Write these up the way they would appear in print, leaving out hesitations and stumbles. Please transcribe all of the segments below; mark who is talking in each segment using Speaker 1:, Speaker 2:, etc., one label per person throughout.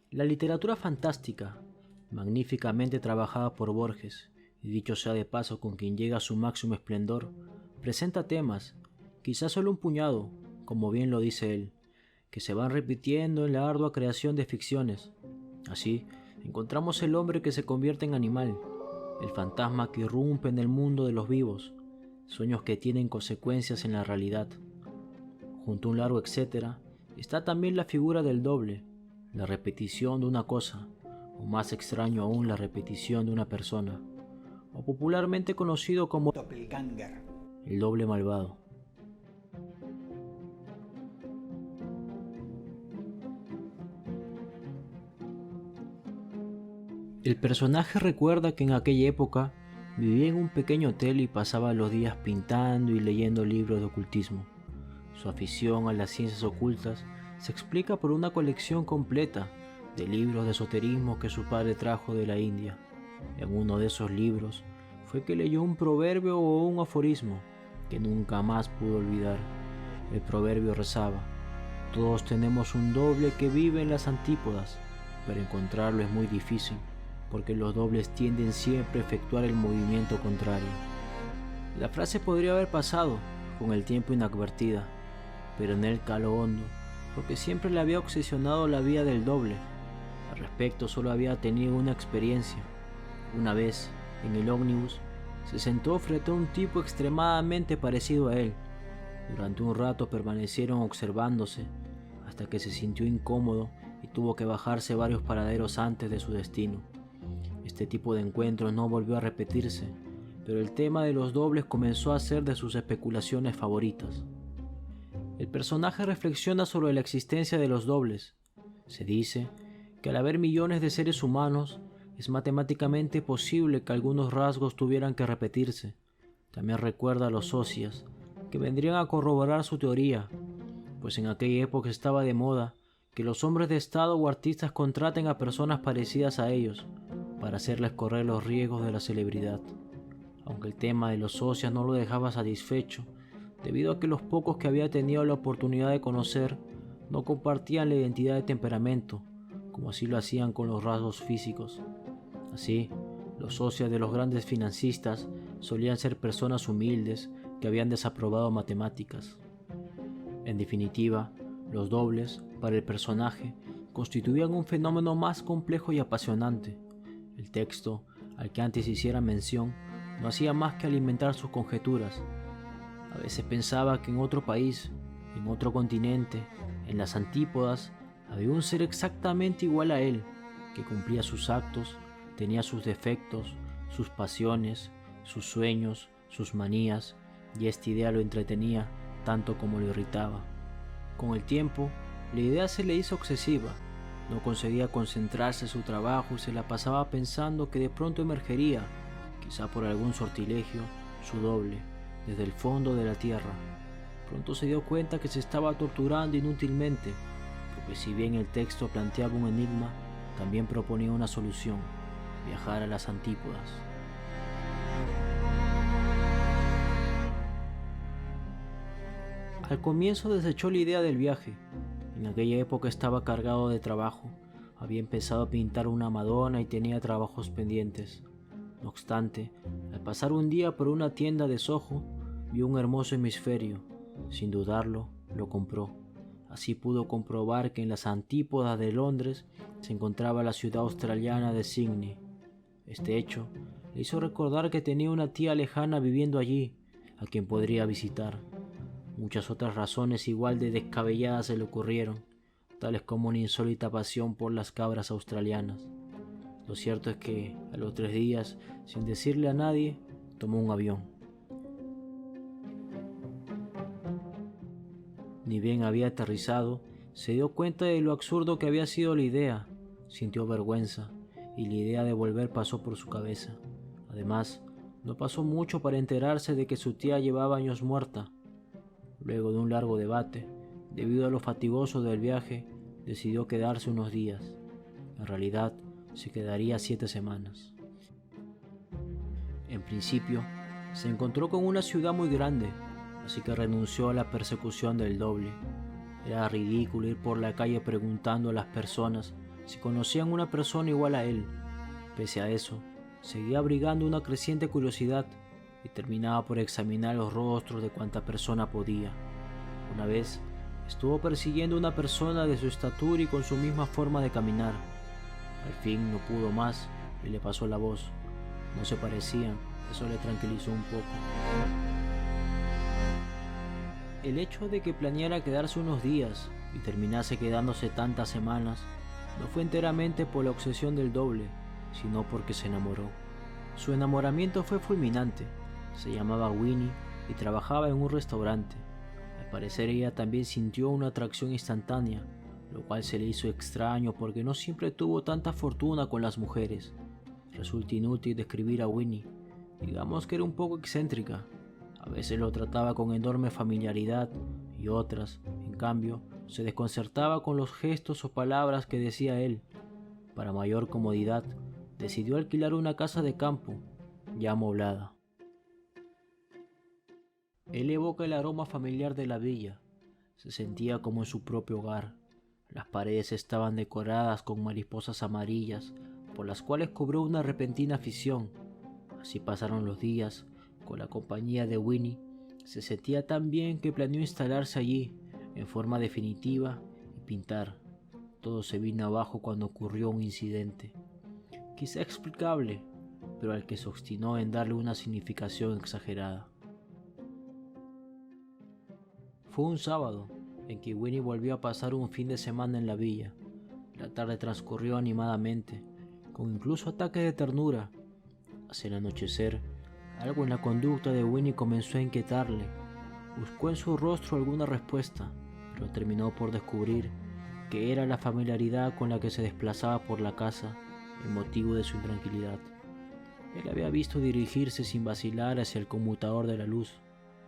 Speaker 1: La literatura fantástica, magníficamente trabajada por Borges, y dicho sea de paso con quien llega a su máximo esplendor, presenta temas, quizás solo un puñado, como bien lo dice él, que se van repitiendo en la ardua creación de ficciones. Así, encontramos el hombre que se convierte en animal, el fantasma que irrumpe en el mundo de los vivos, sueños que tienen consecuencias en la realidad. Junto a un largo etcétera, está también la figura del doble, la repetición de una cosa, o más extraño aún, la repetición de una persona, o popularmente conocido como
Speaker 2: Doppelganger.
Speaker 1: el doble malvado. El personaje recuerda que en aquella época vivía en un pequeño hotel y pasaba los días pintando y leyendo libros de ocultismo. Su afición a las ciencias ocultas se explica por una colección completa de libros de esoterismo que su padre trajo de la India. En uno de esos libros fue que leyó un proverbio o un aforismo que nunca más pudo olvidar. El proverbio rezaba: todos tenemos un doble que vive en las antípodas, pero encontrarlo es muy difícil, porque los dobles tienden siempre a efectuar el movimiento contrario. La frase podría haber pasado con el tiempo inadvertida, pero en él caló hondo, porque siempre le había obsesionado la vida del doble. Al respecto solo había tenido una experiencia. Una vez, en el ómnibus, se sentó frente a un tipo extremadamente parecido a él. Durante un rato permanecieron observándose, hasta que se sintió incómodo y tuvo que bajarse varios paraderos antes de su destino. Este tipo de encuentros no volvió a repetirse, pero el tema de los dobles comenzó a ser de sus especulaciones favoritas. El personaje reflexiona sobre la existencia de los dobles. Se dice que al haber millones de seres humanos, es matemáticamente posible que algunos rasgos tuvieran que repetirse. También recuerda a los socias, que vendrían a corroborar su teoría, pues en aquella época estaba de moda que los hombres de estado o artistas contraten a personas parecidas a ellos para hacerles correr los riesgos de la celebridad. Aunque el tema de los socias no lo dejaba satisfecho, debido a que los pocos que había tenido la oportunidad de conocer no compartían la identidad de temperamento, como así lo hacían con los rasgos físicos. Así, los socios de los grandes financistas solían ser personas humildes que habían desaprobado matemáticas. En definitiva, los dobles, para el personaje, constituían un fenómeno más complejo y apasionante. El texto, al que antes hiciera mención, no hacía más que alimentar sus conjeturas. A veces pensaba que en otro país, en otro continente, en las antípodas, había un ser exactamente igual a él, que cumplía sus actos, tenía sus defectos, sus pasiones, sus sueños, sus manías, y esta idea lo entretenía tanto como lo irritaba. Con el tiempo, la idea se le hizo excesiva. No conseguía concentrarse en su trabajo y se la pasaba pensando que de pronto emergería, quizá por algún sortilegio, su doble, desde el fondo de la tierra. Pronto se dio cuenta que se estaba torturando inútilmente, porque si bien el texto planteaba un enigma, también proponía una solución: viajar a las antípodas. Al comienzo desechó la idea del viaje. En aquella época estaba cargado de trabajo. Había empezado a pintar una Madonna y tenía trabajos pendientes. No obstante, al pasar un día por una tienda de Soho, vio un hermoso hemisferio. Sin dudarlo, lo compró. Así pudo comprobar que en las antípodas de Londres se encontraba la ciudad australiana de Sydney. Este hecho le hizo recordar que tenía una tía lejana viviendo allí, a quien podría visitar. Muchas otras razones igual de descabelladas se le ocurrieron, tales como una insólita pasión por las cabras australianas. Lo cierto es que, a los 3 días, sin decirle a nadie, tomó un avión. Ni bien había aterrizado, se dio cuenta de lo absurdo que había sido la idea. Sintió vergüenza, y la idea de volver pasó por su cabeza. Además, no pasó mucho para enterarse de que su tía llevaba años muerta. Luego de un largo debate, debido a lo fatigoso del viaje, decidió quedarse unos días. En realidad, se quedaría 7 semanas. En principio, se encontró con una ciudad muy grande, así que renunció a la persecución del doble. Era ridículo ir por la calle preguntando a las personas si conocían una persona igual a él. Pese a eso, seguía abrigando una creciente curiosidad y terminaba por examinar los rostros de cuanta persona podía. Una vez, estuvo persiguiendo a una persona de su estatura y con su misma forma de caminar. Al fin no pudo más y le pasó la voz. No se parecían, eso le tranquilizó un poco. El hecho de que planeara quedarse unos días y terminase quedándose tantas semanas no fue enteramente por la obsesión del doble, sino porque se enamoró. Su enamoramiento fue fulminante. Se llamaba Winnie y trabajaba en un restaurante. Al parecer ella también sintió una atracción instantánea, lo cual se le hizo extraño porque no siempre tuvo tanta fortuna con las mujeres. Resulta inútil describir a Winnie. Digamos que era un poco excéntrica. A veces lo trataba con enorme familiaridad y otras, en cambio, se desconcertaba con los gestos o palabras que decía él. Para mayor comodidad, decidió alquilar una casa de campo, ya amoblada. Él evoca el aroma familiar de la villa. Se sentía como en su propio hogar. Las paredes estaban decoradas con mariposas amarillas, por las cuales cobró una repentina afición. Así pasaron los días, con la compañía de Winnie. Se sentía tan bien que planeó instalarse allí, en forma definitiva, y pintar. Todo se vino abajo cuando ocurrió un incidente. Quizá explicable, pero al que se obstinó en darle una significación exagerada. Fue un sábado, en que Winnie volvió a pasar un fin de semana en la villa. La tarde transcurrió animadamente, con incluso ataques de ternura. Hacia el anochecer, algo en la conducta de Winnie comenzó a inquietarle. Buscó en su rostro alguna respuesta, pero terminó por descubrir que era la familiaridad con la que se desplazaba por la casa el motivo de su intranquilidad. Él había visto dirigirse sin vacilar hacia el conmutador de la luz.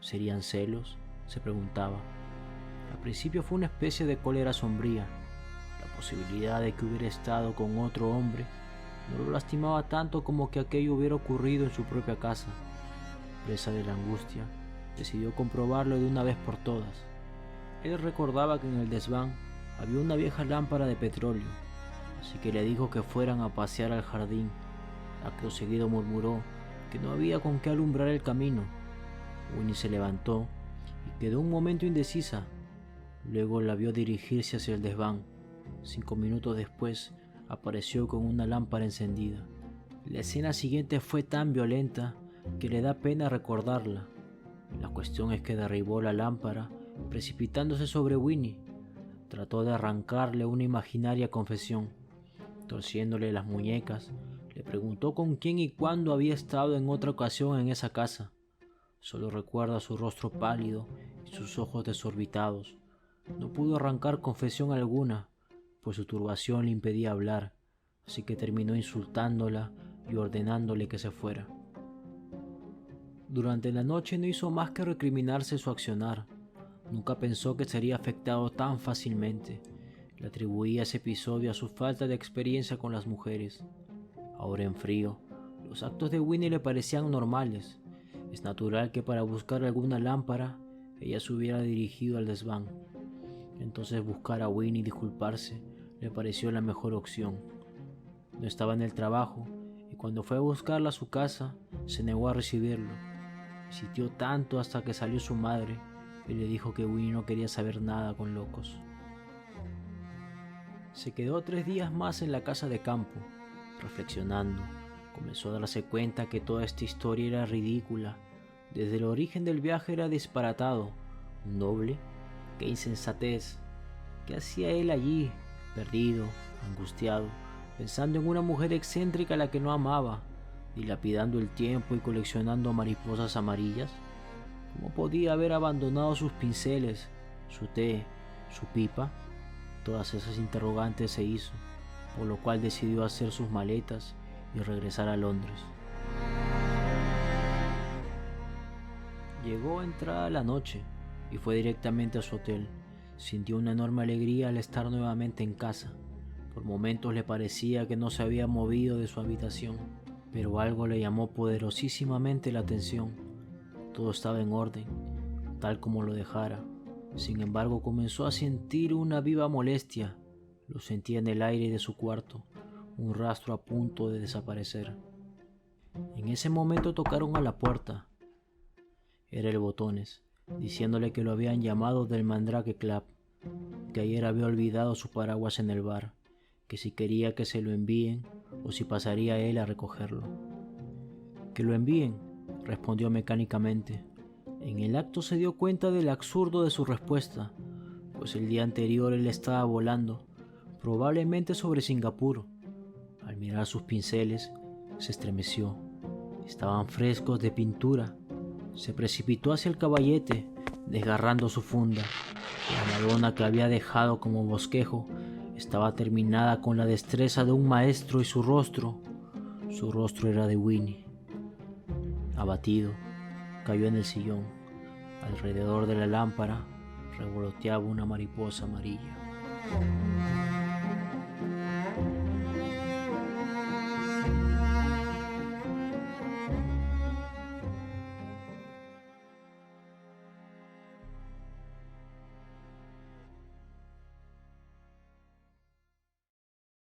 Speaker 1: ¿Serían celos?, se preguntaba. Al principio fue una especie de cólera sombría. La posibilidad de que hubiera estado con otro hombre no lo lastimaba tanto como que aquello hubiera ocurrido en su propia casa. Presa de la angustia, decidió comprobarlo de una vez por todas. Él recordaba que en el desván había una vieja lámpara de petróleo, así que le dijo que fueran a pasear al jardín. Acto seguido murmuró que no había con qué alumbrar el camino. Winnie se levantó y quedó un momento indecisa. Luego la vio dirigirse hacia el desván. 5 minutos después apareció con una lámpara encendida. La escena siguiente fue tan violenta que le da pena recordarla. La cuestión es que derribó la lámpara precipitándose sobre Winnie. Trató de arrancarle una imaginaria confesión. Torciéndole las muñecas, le preguntó con quién y cuándo había estado en otra ocasión en esa casa. Solo recuerda su rostro pálido y sus ojos desorbitados. No pudo arrancar confesión alguna, pues su turbación le impedía hablar, así que terminó insultándola y ordenándole que se fuera. Durante la noche no hizo más que recriminarse su accionar. Nunca pensó que sería afectado tan fácilmente. Le atribuía ese episodio a su falta de experiencia con las mujeres. Ahora en frío, los actos de Winnie le parecían normales. Es natural que para buscar alguna lámpara, ella se hubiera dirigido al desván. Entonces buscar a Winnie y disculparse le pareció la mejor opción. No estaba en el trabajo y cuando fue a buscarla a su casa, se negó a recibirlo. Insistió tanto hasta que salió su madre y le dijo que Winnie no quería saber nada con locos. Se quedó 3 días más en la casa de campo, reflexionando. Comenzó a darse cuenta que toda esta historia era ridícula. Desde el origen del viaje era disparatado. ¿Un doble? ¡Qué insensatez! ¿Qué hacía él allí, perdido, angustiado, pensando en una mujer excéntrica a la que no amaba, dilapidando el tiempo y coleccionando mariposas amarillas? ¿Cómo podía haber abandonado sus pinceles, su té, su pipa? Todas esas interrogantes se hizo, por lo cual decidió hacer sus maletas y regresar a Londres. Llegó entrada la noche y fue directamente a su hotel. Sintió una enorme alegría al estar nuevamente en casa. Por momentos le parecía que no se había movido de su habitación, pero algo le llamó poderosísimamente la atención. Todo estaba en orden, tal como lo dejara. Sin embargo, comenzó a sentir una viva molestia. Lo sentía en el aire de su cuarto, un rastro a punto de desaparecer. En ese momento tocaron a la puerta. Era el Botones, diciéndole que lo habían llamado del Mandrake Club, que ayer había olvidado su paraguas en el bar, que si quería que se lo envíen o si pasaría él a recogerlo. Que lo envíen, respondió mecánicamente. En el acto se dio cuenta del absurdo de su respuesta, pues el día anterior él estaba volando, probablemente sobre Singapur. Al mirar sus pinceles, se estremeció. Estaban frescos de pintura. Se precipitó hacia el caballete, desgarrando su funda. La Madonna que había dejado como bosquejo estaba terminada con la destreza de un maestro y su rostro era de Winnie. Abatido, cayó en el sillón. Alrededor de la lámpara revoloteaba una mariposa amarilla.